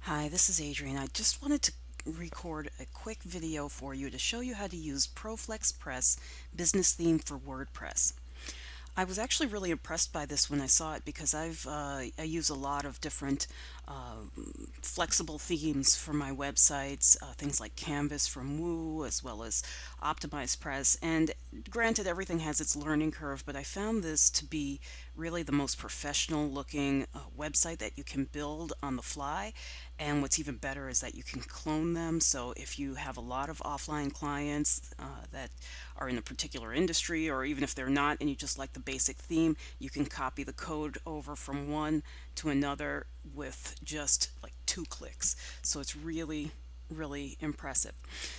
Hi, this is Adrian. I just wanted to record a quick video for you to show you how to use ProFlex Press business theme for WordPress. I was actually really impressed by this when I saw it because I use a lot of different flexible themes for my websites, things like Canvas from Woo as well as Optimize Press. And granted, everything has its learning curve, but I found this to be really the most professional looking website that you can build on the fly. And what's even better is that you can clone them. So if you have a lot of offline clients that are in a particular industry, or even if they're not and you just like the basic theme, you can copy the code over from one to another with just like 2 clicks. So it's really impressive.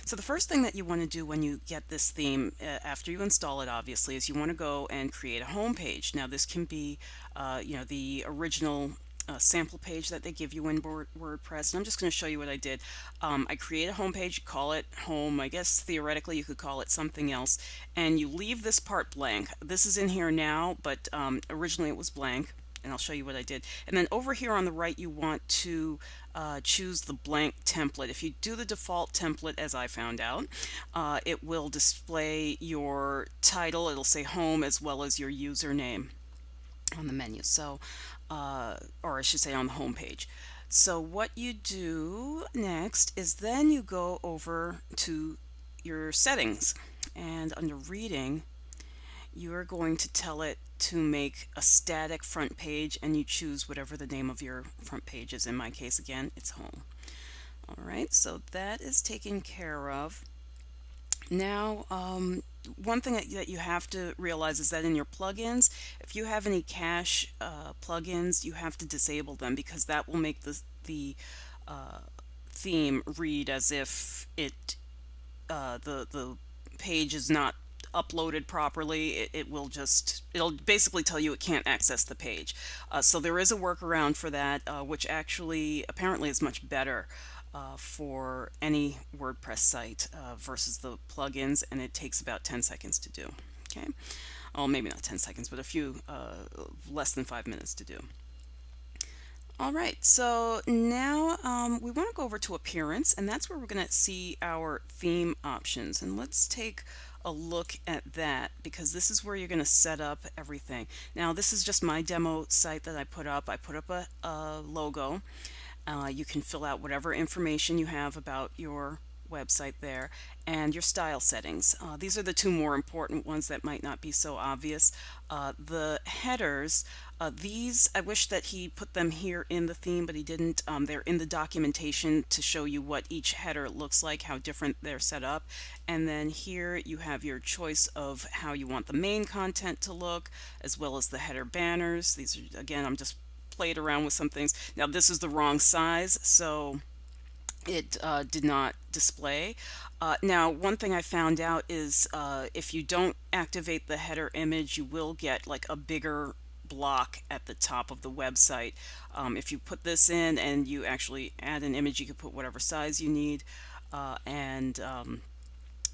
So the first thing that you want to do when you get this theme, after you install it obviously, is you want to go and create a home page. Now this can be the original sample page that they give you in WordPress. And I'm just going to show you what I did. I create a home page, call it home. I guess theoretically you could call it something else. And you leave this part blank. This is in here now, but originally it was blank. And I'll show you what I did. And then over here on the right, you want to choose the blank template. If you do the default template, as I found out, it will display your title. It'll say home as well as your username on the menu. So, or I should say on the home page. So what you do next is then you go over to your settings, and under reading, you're going to tell it to make a static front page, and you choose whatever the name of your front page is. In my case, again, it's home. All right, so that is taken care of. Now, one thing that you have to realize is that in your plugins, if you have any cache plugins, you have to disable them because that will make the theme read as if the page is not uploaded properly. It'll basically tell you it can't access the page. So there is a workaround for that, which actually apparently is much better for any WordPress site versus the plugins, and it takes about 10 seconds to do. Okay, well, maybe not 10 seconds, but a few less than 5 minutes to do. All right, so now we want to go over to appearance, and that's where we're going to see our theme options. And let's take a look at that because this is where you're going to set up everything. Now, this is just my demo site that I put up. I put up a logo. You can fill out whatever information you have about your website there, and your style settings. These are the two more important ones that might not be so obvious. The headers, these I wish that he put them here in the theme, but he didn't. They're in the documentation to show you what each header looks like, how different they're set up. And then here you have your choice of how you want the main content to look, as well as the header banners. These are, again, I'm just played around with some things. Now this is the wrong size, so it did not display. Now, one thing I found out is if you don't activate the header image, you will get like a bigger block at the top of the website. If you put this in and you actually add an image, you can put whatever size you need, and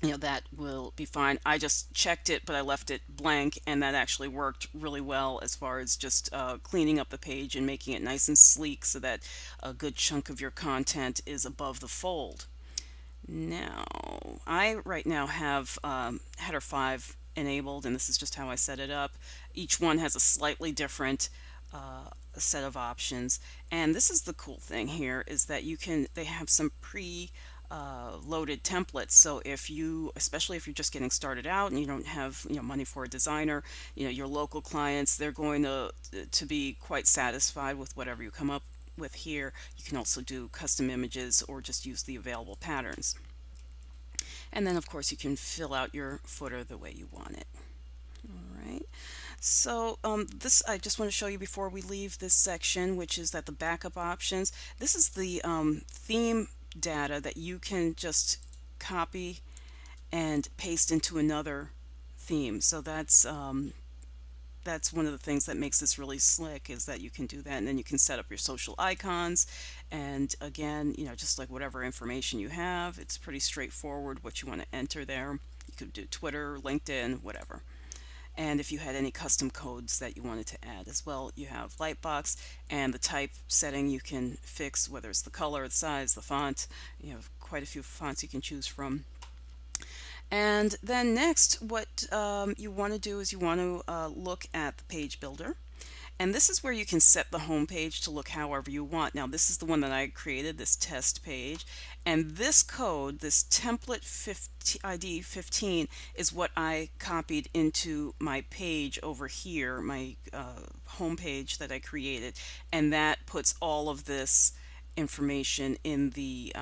that will be fine. I just checked it, but I left it blank, and that actually worked really well as far as just cleaning up the page and making it nice and sleek so that a good chunk of your content is above the fold. Now, I right now have header 5 enabled, and this is just how I set it up. Each one has a slightly different set of options, and this is the cool thing here is that they have some loaded templates. So if you, especially if you're just getting started out and you don't have money for a designer, your local clients, they're going to be quite satisfied with whatever you come up with here. You can also do custom images or just use the available patterns. And then of course you can fill out your footer the way you want it. All right. So this I just want to show you before we leave this section, which is that the backup options. This is the theme data that you can just copy and paste into another theme. So that's one of the things that makes this really slick, is that you can do that, and then you can set up your social icons, and again, just like whatever information you have, it's pretty straightforward what you want to enter there. You could do Twitter, LinkedIn, whatever. and if you had any custom codes that you wanted to add as well. You have Lightbox, and the type setting you can fix, whether it's the color, the size, the font. You have quite a few fonts you can choose from. And then next, what you want to do is you want to look at the page builder. And this is where you can set the home page to look however you want. Now, this is the one that I created, this test page. And this code, this template 50, ID 15, is what I copied into my page over here, my home page that I created. And that puts all of this information in the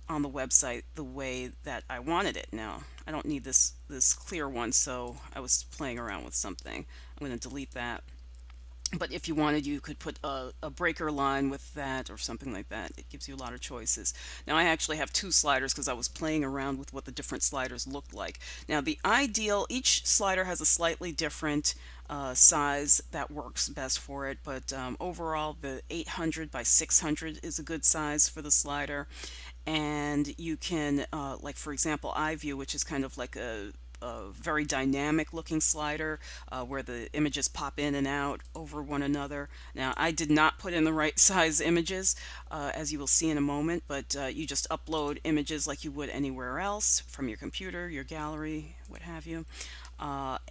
on the website the way that I wanted it. Now, I don't need this clear one, so I was playing around with something. I'm going to delete that. But if you wanted, you could put a breaker line with that or something like that. It gives you a lot of choices. Now, I actually have two sliders because I was playing around with what the different sliders looked like. Now, the ideal, each slider has a slightly different size that works best for it, but overall, the 800 by 600 is a good size for the slider. And you can, like for example, iView, which is kind of like a very dynamic looking slider where the images pop in and out over one another. Now, I did not put in the right size images, as you will see in a moment, but you just upload images like you would anywhere else from your computer, your gallery, what have you.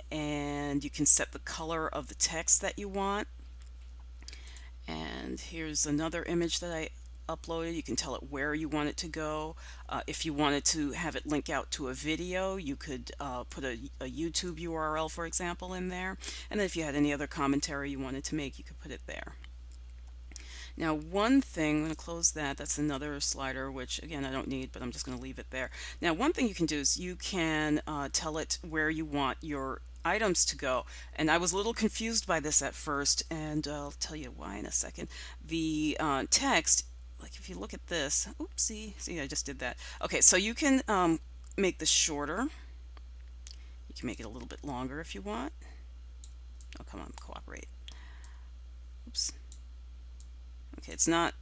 And you can set the color of the text that you want. And here's another image that I uploaded. You can tell it where you want it to go. If you wanted to have it link out to a video, you could put a YouTube URL, for example, in there. And then if you had any other commentary you wanted to make, you could put it there. Now, one thing, I'm going to close that. That's another slider, which again I don't need, but I'm just going to leave it there. Now, one thing you can do is you can tell it where you want your items to go. And I was a little confused by this at first, and I'll tell you why in a second. The text, like if you look at this, oopsie, see, I just did that. Okay, so you can make this shorter. You can make it a little bit longer if you want. Oh, come on, cooperate. Oops. Okay, it's not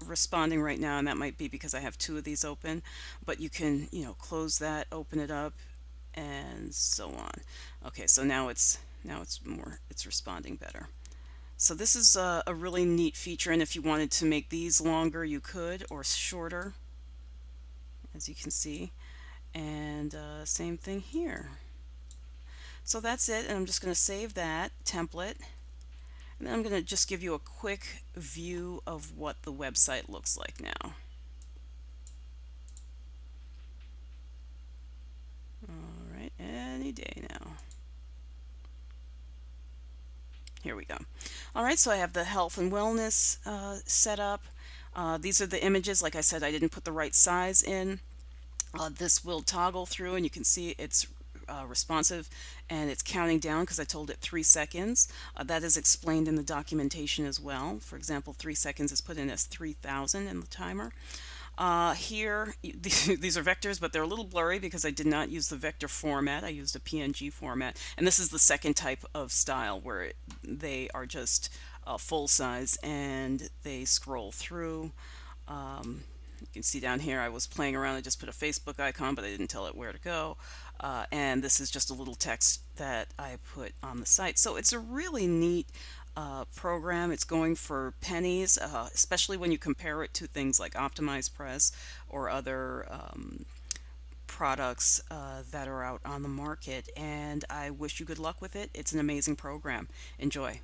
responding right now, and that might be because I have two of these open, but you can, close that, open it up, and so on. Okay, so now it's responding better. So this is a really neat feature, and if you wanted to make these longer, you could, or shorter, as you can see. And same thing here. So that's it, and I'm just going to save that template. And then I'm going to just give you a quick view of what the website looks like now. All right, any day now. Here we go. All right, so I have the health and wellness set up. These are the images. Like I said, I didn't put the right size in. This will toggle through, and you can see it's responsive, and it's counting down because I told it 3 seconds. That is explained in the documentation as well. For example, 3 seconds is put in as 3,000 in the timer. Here, these are vectors, but they're a little blurry because I did not use the vector format. I used a PNG format, and this is the second type of style where they are just full size and they scroll through. You can see down here I was playing around. I just put a Facebook icon, but I didn't tell it where to go. And this is just a little text that I put on the site. So it's a really neat program. It's going for pennies, especially when you compare it to things like OptimizePress or other products that are out on the market. And I wish you good luck with it. It's an amazing program. Enjoy.